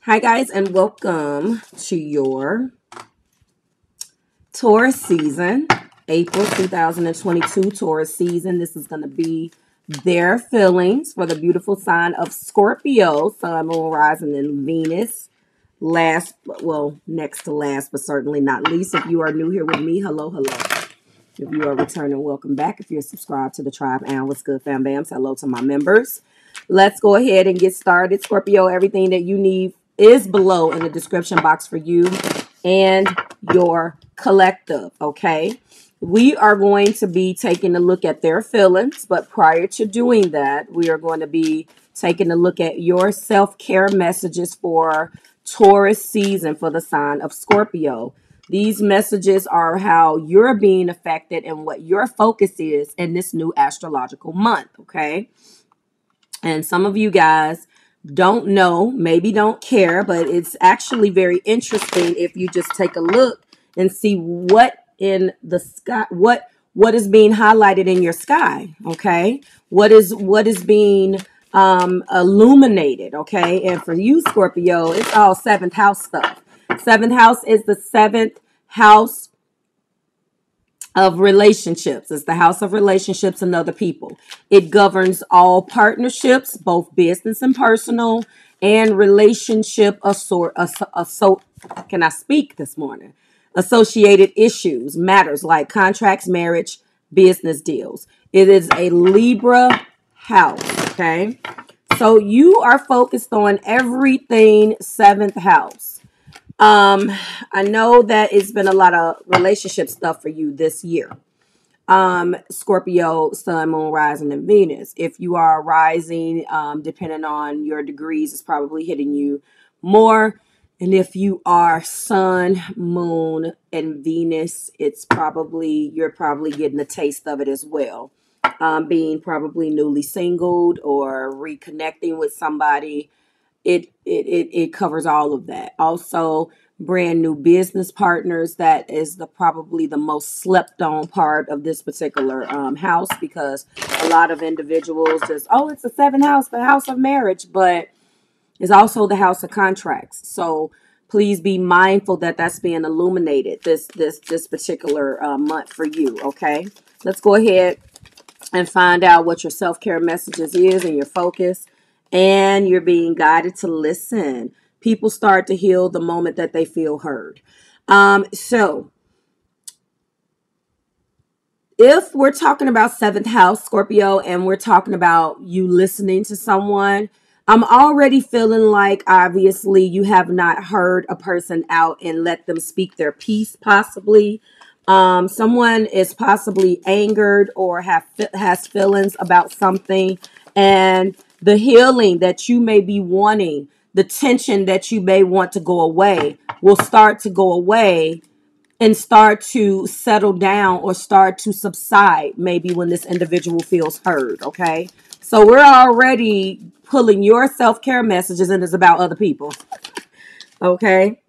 Hi guys, and welcome to your Taurus season, April 2022 Taurus season. This is going to be their feelings for the beautiful sign of Scorpio, Sun, Moon, Rising, and Venus. Next to last, but certainly not least. If you are new here with me, hello, hello. If you are returning, welcome back. If you're subscribed to the tribe, and what's good, fam bams, hello to my members. Let's go ahead and get started. Scorpio, everything that you need is below in the description box for you and your collective, okay? We are going to be taking a look at their feelings, but prior to doing that, we are going to be taking a look at your self-care messages for Taurus season for the sign of Scorpio. These messages are how you're being affected and what your focus is in this new astrological month, okay? And some of you guys don't know, maybe don't care, but it's actually very interesting if you just take a look and see what in the sky, what is being highlighted in your sky, okay? What is being illuminated, okay? And for you, Scorpio, it's all seventh house stuff. Seventh house is the seventh house of relationships. It's the house of relationships and other people. It governs all partnerships, both business and personal, and relationship can I speak this morning? Associated issues, matters like contracts, marriage, business deals. It is a Libra house, okay? So you are focused on everything seventh house. I know that it's been a lot of relationship stuff for you this year. Scorpio, Sun, Moon, Rising, and Venus. If you are rising, depending on your degrees, it's probably hitting you more. And if you are Sun, Moon, and Venus, you're probably getting a taste of it as well. Being probably newly singled or reconnecting with somebody. It covers all of that. Also, brand new business partners. That is probably the most slept on part of this particular house, because a lot of individuals just, it's the seventh house, the house of marriage, but it's also the house of contracts. So please be mindful that that's being illuminated this particular month for you. Okay, let's go ahead and find out what your self-care messages is and your focus. And you're being guided to listen. People start to heal the moment that they feel heard. So if we're talking about seventh house, Scorpio, and we're talking about you listening to someone, I'm already feeling like obviously you have not heard a person out and let them speak their piece, possibly. Someone is possibly angered or has feelings about something, and the healing that you may be wanting, the tension that you may want to go away, will start to go away and start to settle down or start to subside maybe when this individual feels heard, okay? So we're already pulling your self-care messages, and it's about other people, okay?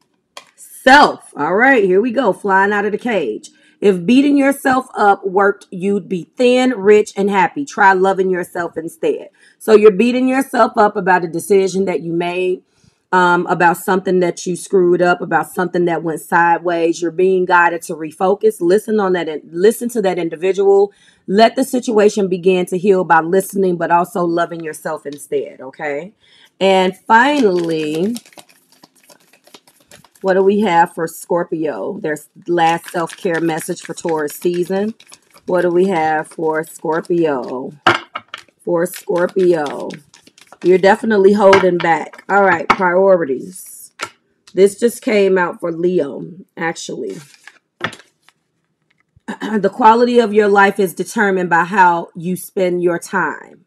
Self. All right, here we go. Flying out of the cage. If beating yourself up worked, you'd be thin, rich, and happy. Try loving yourself instead. So you're beating yourself up about a decision that you made, about something that you screwed up, about something that went sideways. You're being guided to refocus. Listen to that individual. Let the situation begin to heal by listening, but also loving yourself instead, okay? And finally, what do we have for Scorpio? Their last self-care message for Taurus season. What do we have for Scorpio? For Scorpio, you're definitely holding back. All right, priorities. This just came out for Leo, actually. The quality of your life is determined by how you spend your time.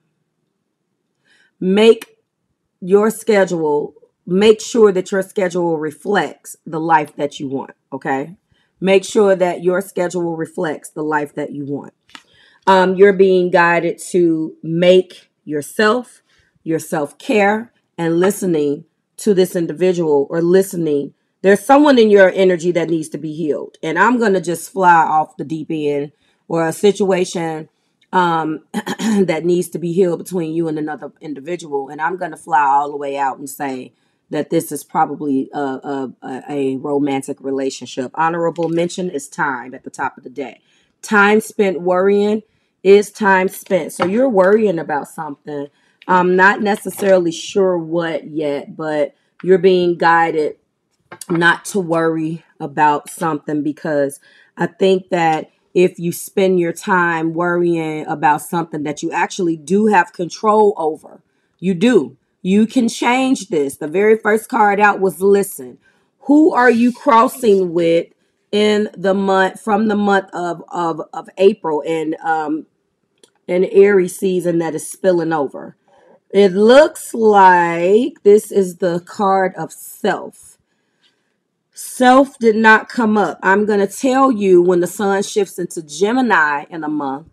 Make sure that your schedule reflects the life that you want, okay? Make sure that your schedule reflects the life that you want. You're being guided to make your self-care, and listening to this individual, or listening. There's someone in your energy that needs to be healed. And I'm going to just fly off the deep end, or a situation that needs to be healed between you and another individual. And I'm going to fly all the way out and say that this is probably a romantic relationship. Honorable mention is time at the top of the deck. Time spent worrying is time spent. So you're worrying about something. I'm not necessarily sure what yet, but you're being guided not to worry about something, because I think that if you spend your time worrying about something that you actually do have control over, you do. You can change this. The very first card out was listen. Who are you crossing with in the month, from the month of April, and an Aries season that is spilling over? It looks like this is the card of self. Self did not come up. I'm going to tell you when the sun shifts into Gemini in a month,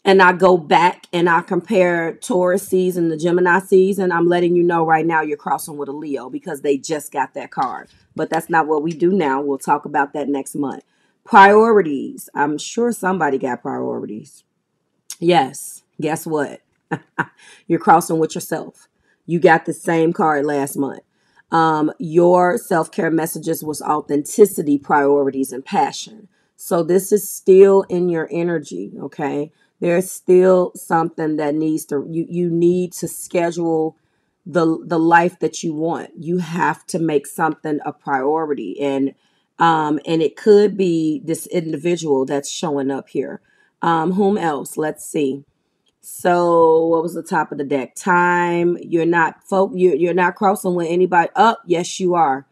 and I go back and I compare Taurus season to Gemini season, I'm letting you know right now you're crossing with a Leo, because they just got that card. But that's not what we do now. We'll talk about that next month. Priorities. I'm sure somebody got priorities. Yes. Guess what? You're crossing with yourself. You got the same card last month. Your self-care messages was authenticity, priorities, and passion. So this is still in your energy, okay? There's still something that needs to, you need to schedule the life that you want. You have to make something a priority. And it could be this individual that's showing up here. Whom else? Let's see. So what was the top of the deck? Time. You're not you're not crossing with anybody. Oh, yes, you are.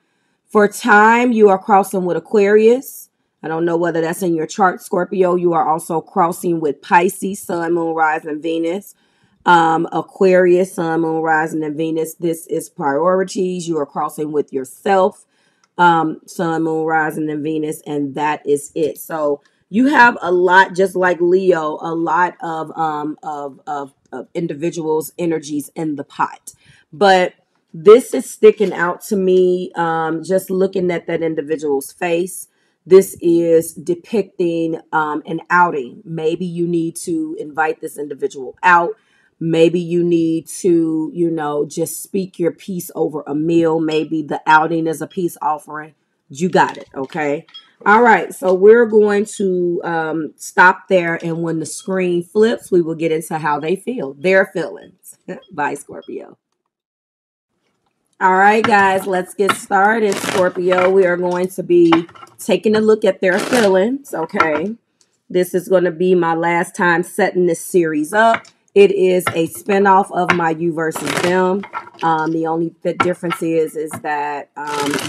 For time, you are crossing with Aquarius. I don't know whether that's in your chart, Scorpio. You are also crossing with Pisces, Sun, Moon, Rising, Venus. Aquarius, Sun, Moon, Rising, and Venus. This is priorities. You are crossing with yourself, Sun, Moon, Rising, and Venus, and that is it. So you have a lot, just like Leo, a lot of individuals' energies in the pot. But this is sticking out to me, just looking at that individual's face. This is depicting an outing. Maybe you need to invite this individual out. Maybe you need to, just speak your piece over a meal. Maybe the outing is a peace offering. You got it, okay? All right, so we're going to stop there, and when the screen flips, we will get into how they feel, their feelings. Bye, Scorpio. All right, guys, let's get started. Scorpio, we are going to be taking a look at their feelings, okay? This is going to be my last time setting this series up. It is a spinoff of my You versus Them. The only difference is that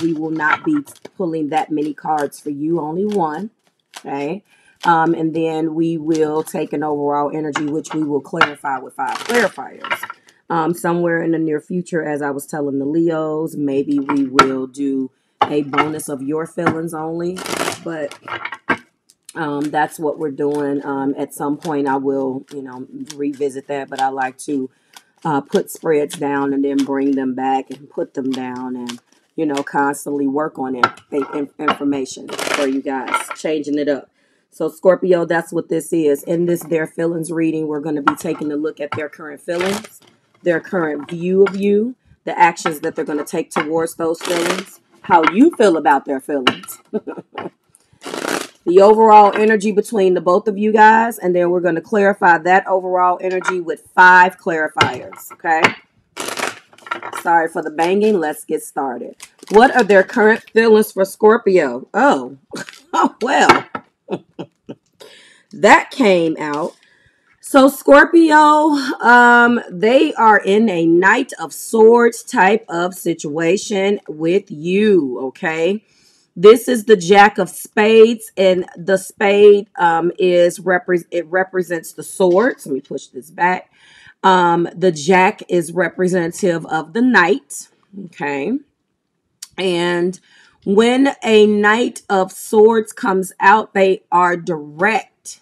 we will not be pulling that many cards for you, only one, okay? And then we will take an overall energy, which we will clarify with 5 clarifiers. Somewhere in the near future, as I was telling the Leos, maybe we will do a bonus of your feelings only, but that's what we're doing. At some point I will, revisit that, but I like to put spreads down and then bring them back and put them down, and, constantly work on information for you guys, changing it up. So Scorpio, that's what this is. In this Their Feelings reading, we're going to be taking a look at their current feelings, their current view of you, the actions that they're going to take towards those feelings, how you feel about their feelings, the overall energy between the both of you guys, and then we're going to clarify that overall energy with 5 clarifiers, okay? Sorry for the banging. Let's get started. What are their current feelings for Scorpio? Oh, oh well. That came out. So Scorpio, they are in a Knight of Swords type of situation with you, okay? This is the Jack of Spades, and the spade it represents the swords. Let me push this back. The Jack is representative of the Knight, okay? And when a Knight of Swords comes out, they are direct.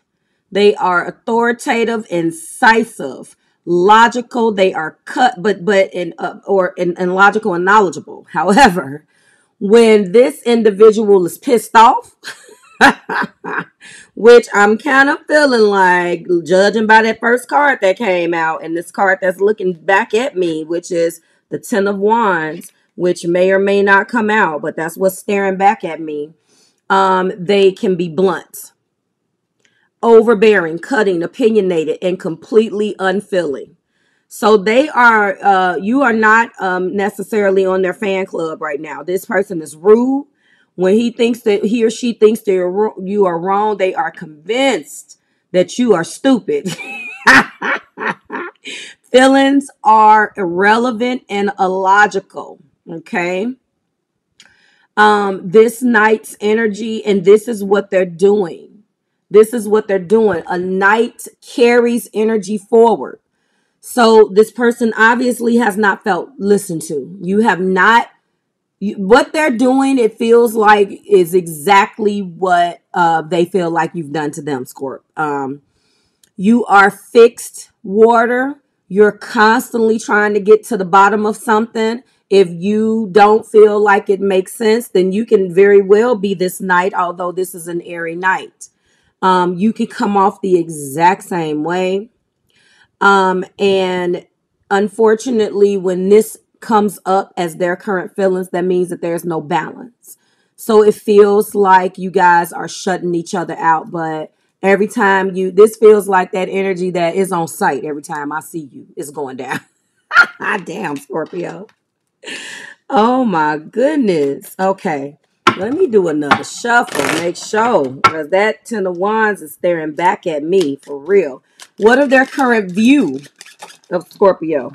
They are authoritative, incisive, logical. They are cut, but in logical and knowledgeable. However, when this individual is pissed off, which I'm kind of feeling like, judging by that first card that came out, and this card that's looking back at me, which is the Ten of Wands, which may or may not come out, but that's what's staring back at me. They can be blunt, overbearing, cutting, opinionated, and completely unfeeling. So they are, you are not necessarily on their fan club right now. This person is rude. When he or she thinks that you are wrong, they are convinced that you are stupid. Feelings are irrelevant and illogical. Okay. This night's energy, and this is what they're doing. This is what they're doing. A knight carries energy forward. So this person obviously has not felt listened to. You have not, what they're doing, it feels like is exactly what they feel like you've done to them, Scorp. You are fixed water. You're constantly trying to get to the bottom of something. If you don't feel like it makes sense, then you can very well be this night, although this is an airy night. You can come off the exact same way. And unfortunately, when this comes up as their current feelings, that means that there's no balance. So it feels like you guys are shutting each other out. But every time this feels like that energy that is on site. Every time I see you, it's going down. Damn, Scorpio. Oh my goodness. Okay. Let me do another shuffle. Make sure. Because that Ten of Wands is staring back at me for real. What are their current view of Scorpio?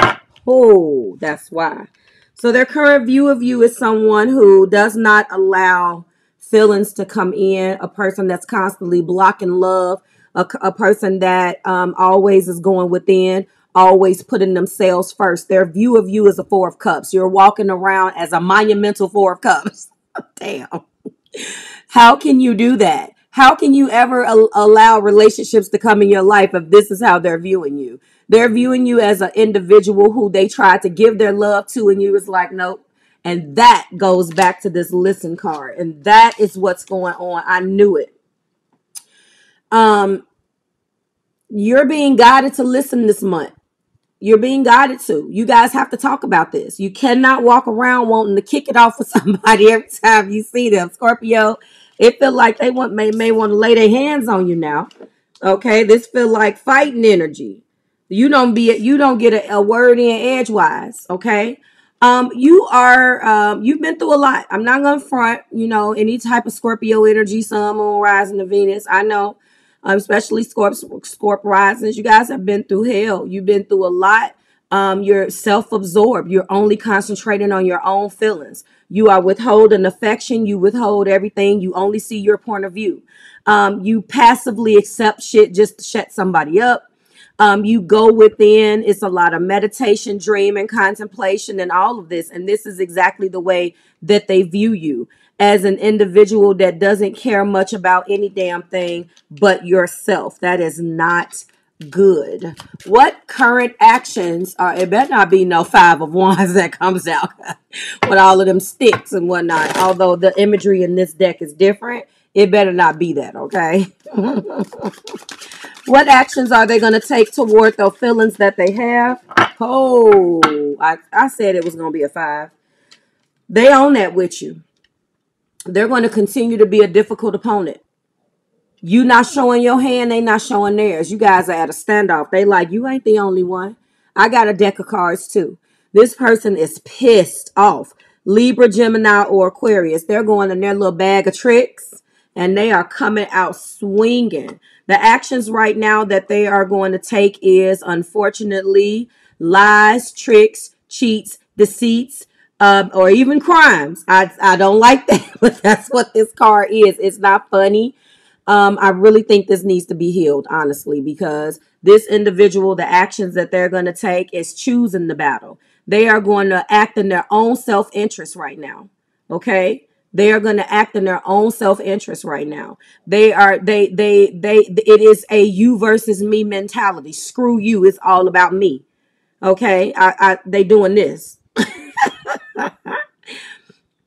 Oh, that's why. So their current view of you is someone who does not allow feelings to come in. A person that's constantly blocking love. A person that always is going within. Always putting themselves first. Their view of you is a Four of Cups. You're walking around as a monumental Four of Cups. Damn. How can you do that? How can you ever allow relationships to come in your life if this is how they're viewing you? They're viewing you as an individual who they try to give their love to, and you is like, nope. And that goes back to this listen card. And that is what's going on. I knew it. You're being guided to listen this month. You're being guided to. You guys have to talk about this. You cannot walk around wanting to kick it off with somebody every time you see them. Scorpio, it feel like they may want to lay their hands on you now. Okay, this feel like fighting energy. You don't get a word in edgewise. Okay, you've been through a lot. I'm not gonna front. Any type of Scorpio energy, Sun, Moon, rising to Venus. I know. Especially Scorp risings. You guys have been through hell. You've been through a lot. You're self-absorbed. You're only concentrating on your own feelings. You are withholding affection. You withhold everything. You only see your point of view. You passively accept shit just to shut somebody up. You go within. It's a lot of meditation, dreaming, contemplation, and all of this. And this is exactly the way that they view you, as an individual that doesn't care much about any damn thing but yourself. That is not good. What current actions are, it better not be no Five of Wands that comes out with all of them sticks and whatnot. Although the imagery in this deck is different, it better not be that, okay? What actions are they going to take toward the feelings that they have? Oh, I said it was going to be a 5. They own that with you. They're going to continue to be a difficult opponent. You not showing your hand, they not showing theirs. You guys are at a standoff. They like, you ain't the only one. I got a deck of cards too. This person is pissed off. Libra, Gemini, or Aquarius. They're going in their little bag of tricks, and they are coming out swinging. The actions right now that they are going to take is, unfortunately, lies, tricks, cheats, deceits, or even crimes. I don't like that, but that's what this card is. It's not funny. I really think this needs to be healed, honestly, because this individual, the actions that they're going to take is choosing the battle. They are going to act in their own self-interest right now. Okay? They are going to act in their own self-interest right now. It is a you versus me mentality. Screw you. It's all about me. Okay? They doing this.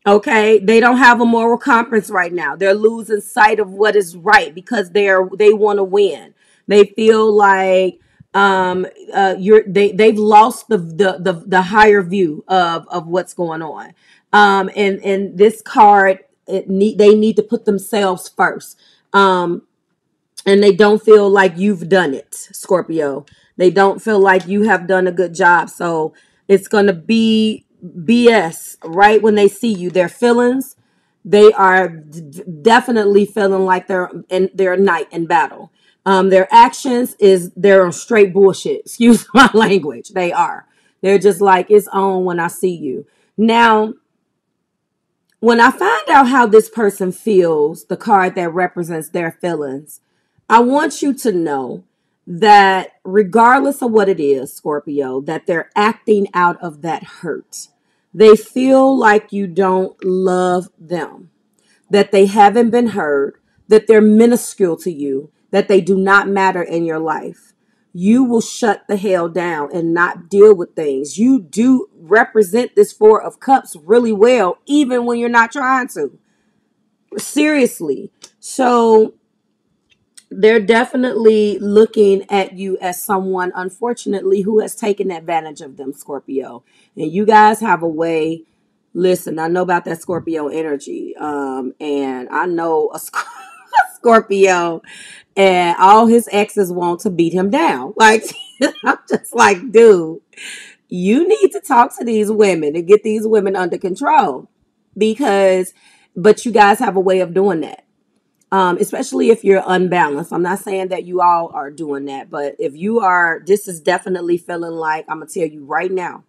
Okay, they don't have a moral compass right now. They're losing sight of what is right because they want to win. They feel like They've lost the higher view of what's going on. And this card, they need to put themselves first. And they don't feel like you've done it, Scorpio. They don't feel like you have done a good job. So it's going to be BS right when they see you. Their feelings, they are definitely feeling like they're in their night in battle. Their actions is they're on straight bullshit. Excuse my language. They are. They're just like, it's on when I see you. Now, when I find out how this person feels, the card that represents their feelings, I want you to know that regardless of what it is, Scorpio, that they're acting out of that hurt. They feel like you don't love them, that they haven't been heard, that they're minuscule to you, that they do not matter in your life. You will shut the hell down and not deal with things. You do represent this Four of Cups really well, even when you're not trying to. Seriously. So they're definitely looking at you as someone, unfortunately, who has taken advantage of them, Scorpio. And you guys have a way. Listen, I know about that Scorpio energy. And I know a Scorpio, and all his exes want to beat him down. Like, I'm just like, dude, you need to talk to these women and get these women under control. But you guys have a way of doing that. Especially if you're unbalanced. I'm not saying that you all are doing that, but if you are, this is definitely feeling like, I'm going to tell you right now,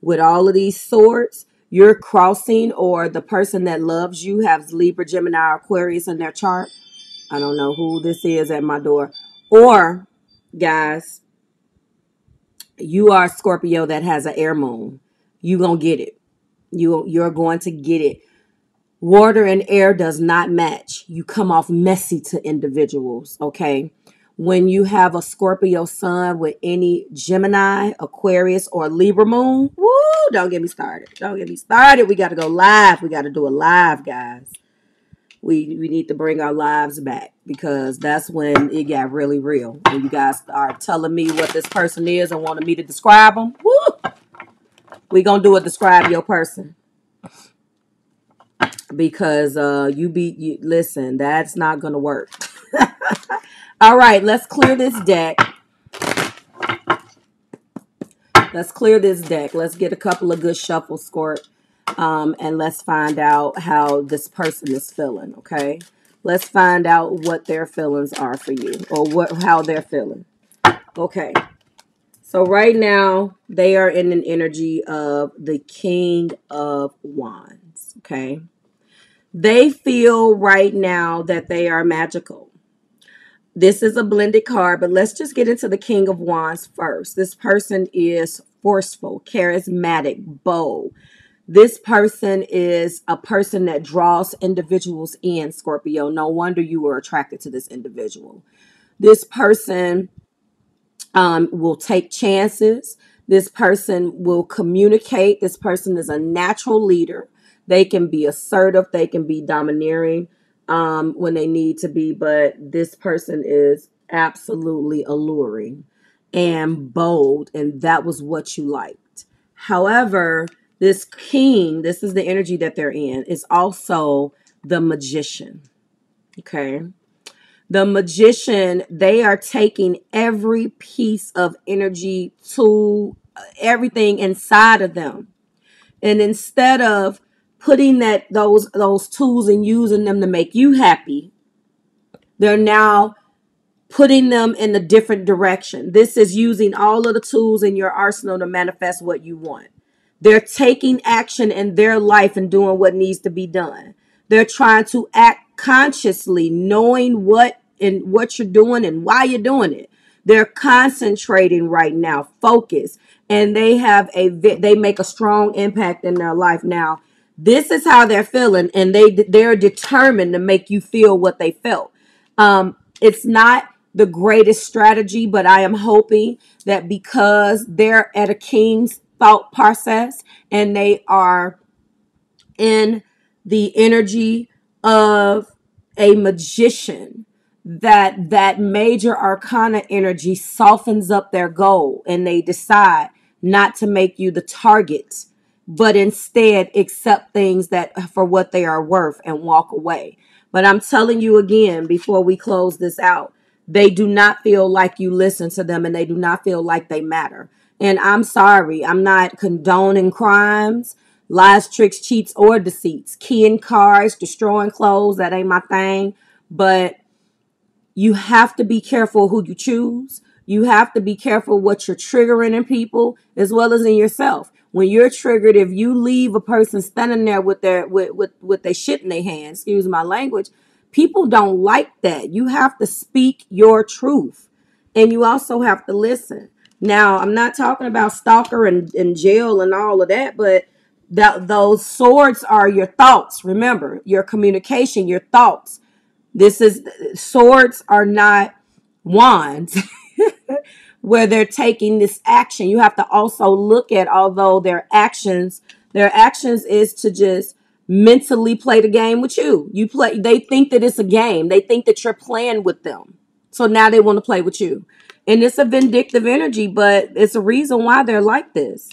with all of these swords, you're crossing, or the person that loves you has Libra, Gemini, or Aquarius in their chart. I don't know who this is at my door. Or, guys, you are a Scorpio that has an air moon. You're going to get it. You're going to get it. Water and air does not match. You come off messy to individuals, okay? When you have a Scorpio sun with any Gemini, Aquarius, or Libra moon, woo, don't get me started. Don't get me started. We got to go live. We got to do a live, guys. We need to bring our lives back, because that's when it got really real. When you guys are telling me what this person is and wanting me to describe them, woo, we going to do a describe your person. Because listen, that's not gonna work. All right, let's clear this deck. Let's get a couple of good shuffles, Scorp, and let's find out how this person is feeling. Okay, let's find out what their feelings are for you, or how they're feeling. Okay, so right now they are in an energy of the King of Wands. Okay. They feel right now that they are magical. This is a blended card, but let's just get into the King of Wands first. This person is forceful, charismatic, bold. This person is a person that draws individuals in, Scorpio. No wonder you were attracted to this individual. This person will take chances. This person will communicate. This person is a natural leader. They can be assertive. They can be domineering when they need to be. But this person is absolutely alluring and bold. And that was what you liked. However, this king, this is the energy that they're in, is also the magician. Okay. The magician, they are taking every piece of energy to everything inside of them. And instead of putting those tools and using them to make you happy, they're now putting them in a different direction. This is using all of the tools in your arsenal to manifest what you want. They're taking action in their life and doing what needs to be done. They're trying to act consciously, knowing what you're doing and why you're doing it. They're concentrating right now, focus, and they make a strong impact in their life. Now, this is how they're feeling, and they're determined to make you feel what they felt. It's not the greatest strategy, but I am hoping that because they're at a king's thought process and they are in the energy of a magician, that major arcana energy softens up their goal, and they decide not to make you the target, but instead accept things that for what they are worth and walk away. But I'm telling you again, before we close this out, they do not feel like you listen to them, and they do not feel like they matter. And I'm sorry, I'm not condoning crimes, lies, tricks, cheats, or deceits. Keying cars, destroying clothes, that ain't my thing. But you have to be careful who you choose. You have to be careful what you're triggering in people as well as in yourself. When you're triggered, if you leave a person standing there with their shit in their hands, excuse my language, people don't like that. You have to speak your truth, and you also have to listen. Now, I'm not talking about stalker and jail and all of that, but those swords are your thoughts. Remember, your communication, your thoughts. This is Swords are not wands where they're taking this action. You have to also look at, although their actions is to just mentally play the game with you. They think that it's a game. They think that you're playing with them. So now they want to play with you. And it's a vindictive energy, but it's a reason why they're like this.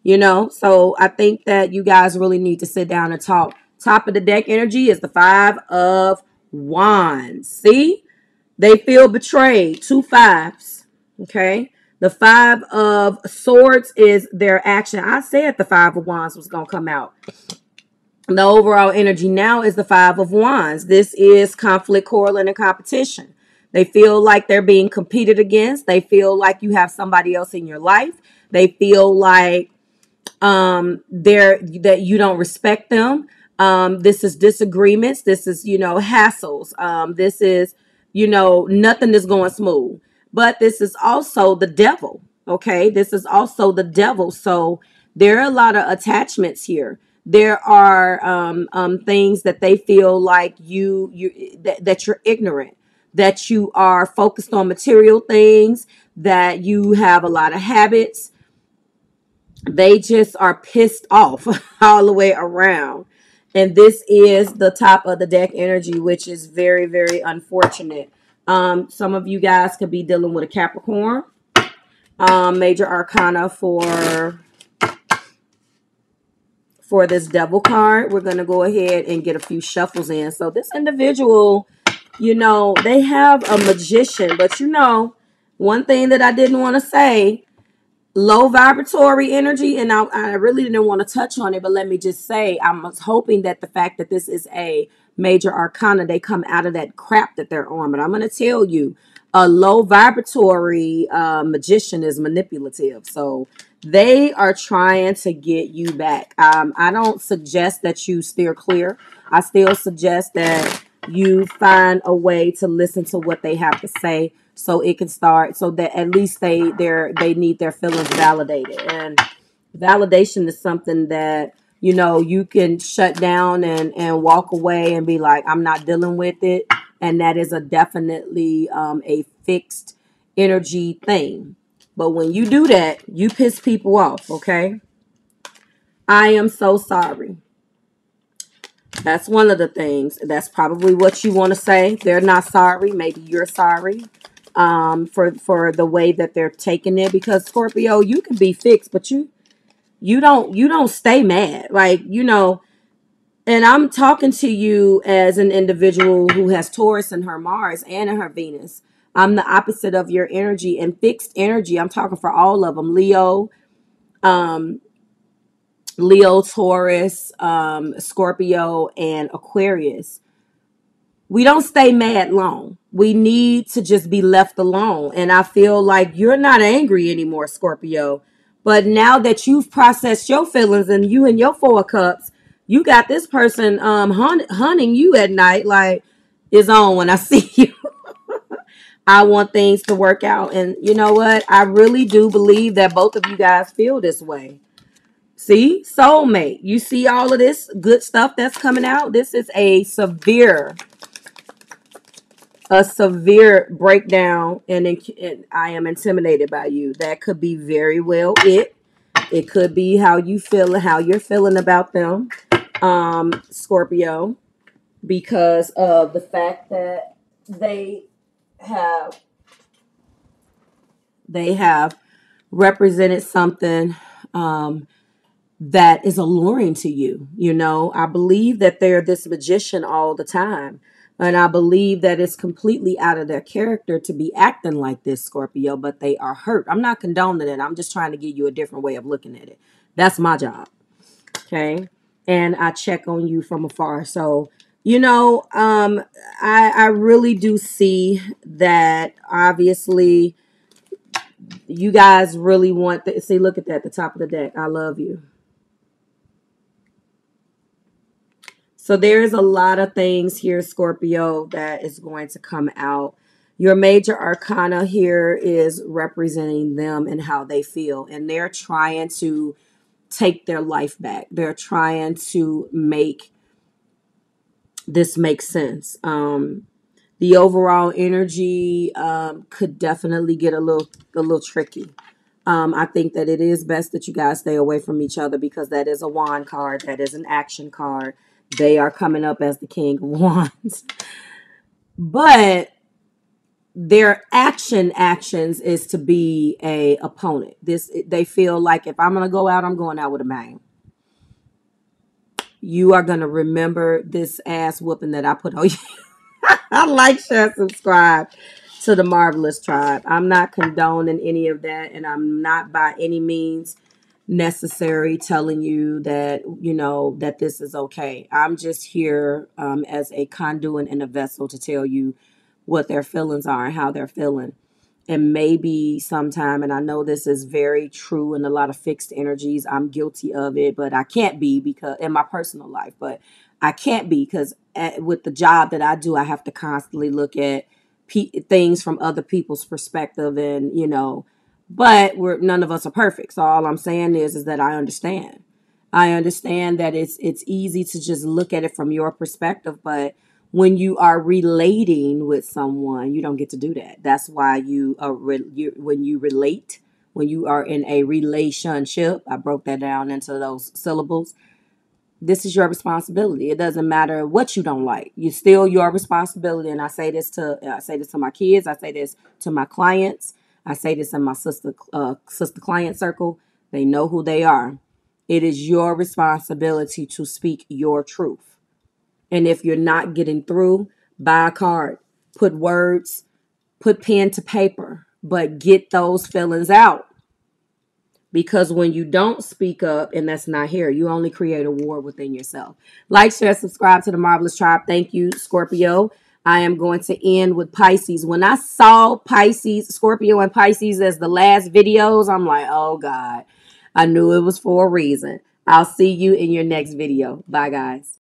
So I think that you guys really need to sit down and talk. Top of the deck energy is the 5 of Wands. See, they feel betrayed. 2 5s. Okay, the 5 of Swords is their action. I said the 5 of Wands was gonna come out. The overall energy now is the 5 of Wands. This is conflict, quarreling, and competition. They feel like they're being competed against. They feel like you have somebody else in your life. They feel like that you don't respect them. This is disagreements. This is, hassles. This is, nothing is going smooth. But this is also the devil. Okay. This is also the devil. So there are a lot of attachments here. There are things that they feel like that you're ignorant, that you are focused on material things, that you have a lot of habits. They just are pissed off all the way around. And this is the top of the deck energy, which is very, very unfortunate. Some of you guys could be dealing with a Capricorn. Major arcana for this devil card. We're going to go ahead and get a few shuffles in. So this individual, they have a magician. But one thing that I didn't want to say, low vibratory energy, and I really didn't want to touch on it, but let me just say, I was hoping that the fact that this is a major arcana, they come out of that crap that they're on. But I'm going to tell you, a low vibratory magician is manipulative. So they are trying to get you back. I don't suggest that you steer clear. I still suggest that you find a way to listen to what they have to say, so it can start, so that at least they need their feelings validated. And validation is something that you can shut down and walk away and be like, I'm not dealing with it. And that is definitely a fixed energy thing. But when you do that, you piss people off. Okay, I am so sorry. That's one of the things. That's probably what you want to say. They're not sorry. Maybe you're sorry for the way that they're taking it. Because Scorpio, you can be fixed, but you don't stay mad. And I'm talking to you as an individual who has Taurus in her Mars and in her Venus. I'm the opposite of your energy, and fixed energy. I'm talking for all of them. Leo, Taurus, Scorpio, and Aquarius. We don't stay mad long. We need to just be left alone. And I feel like you're not angry anymore, Scorpio. But now that you've processed your feelings, and you and your 4 cups, you got this person hunting you at night, like, it's on when I see you. I want things to work out. And you know what? I really do believe that both of you guys feel this way. See, soulmate. You see all of this good stuff that's coming out? This is a severe breakdown, and I am intimidated by you. That could be very well it. It could be how you feel, how you're feeling about them, Scorpio, because of the fact that they have represented something that is alluring to you. You know, I believe that they're this magician all the time. And I believe that it's completely out of their character to be acting like this, Scorpio, but they are hurt. I'm not condoning it. I'm just trying to give you a different way of looking at it. That's my job. Okay. And I check on you from afar. So, you know, I really do see that obviously you guys really want to see, look at that, the top of the deck. I love you. So there's a lot of things here, Scorpio, that is going to come out. Your major arcana here is representing them and how they feel. And they're trying to take their life back. They're trying to make this make sense. The overall energy could definitely get a little tricky. I think that it is best that you guys stay away from each other because that is a wand card. That is an action card. They are coming up as the king of wands. But their actions is to be a opponent. They feel like if I'm going to go out, I'm going out with a bang. You are going to remember this ass whooping that I put on you. Like, share, subscribe to the Marvelous Tribe. I'm not condoning any of that, and I'm not by any means necessary telling you that, you know, that this is okay. I'm just here as a conduit and a vessel to tell you what their feelings are and how they're feeling. And maybe sometime, and I know this is very true in a lot of fixed energies, I'm guilty of it, but I can't be because in my personal life, but I can't be because with the job that I do, I have to constantly look at things from other people's perspective, and you know, but none of us are perfect. So all I'm saying is that I understand. I understand that it's easy to just look at it from your perspective, but when you are relating with someone, you don't get to do that. That's why you are when you relate, when you are in a relationship. I broke that down into those syllables. This is your responsibility. It doesn't matter what you don't like. You still your responsibility. And I say this to my kids. I say this to my clients. I say this in my sister client circle. They know who they are. It is your responsibility to speak your truth. And if you're not getting through, buy a card, put words, put pen to paper, but get those feelings out. Because when you don't speak up, and that's not here, you only create a war within yourself. Like, share, subscribe to the Marvelous Tribe. Thank you, Scorpio. I am going to end with Pisces. When I saw Pisces, Scorpio and Pisces as the last videos, I'm like, oh God, I knew it was for a reason. I'll see you in your next video. Bye, guys.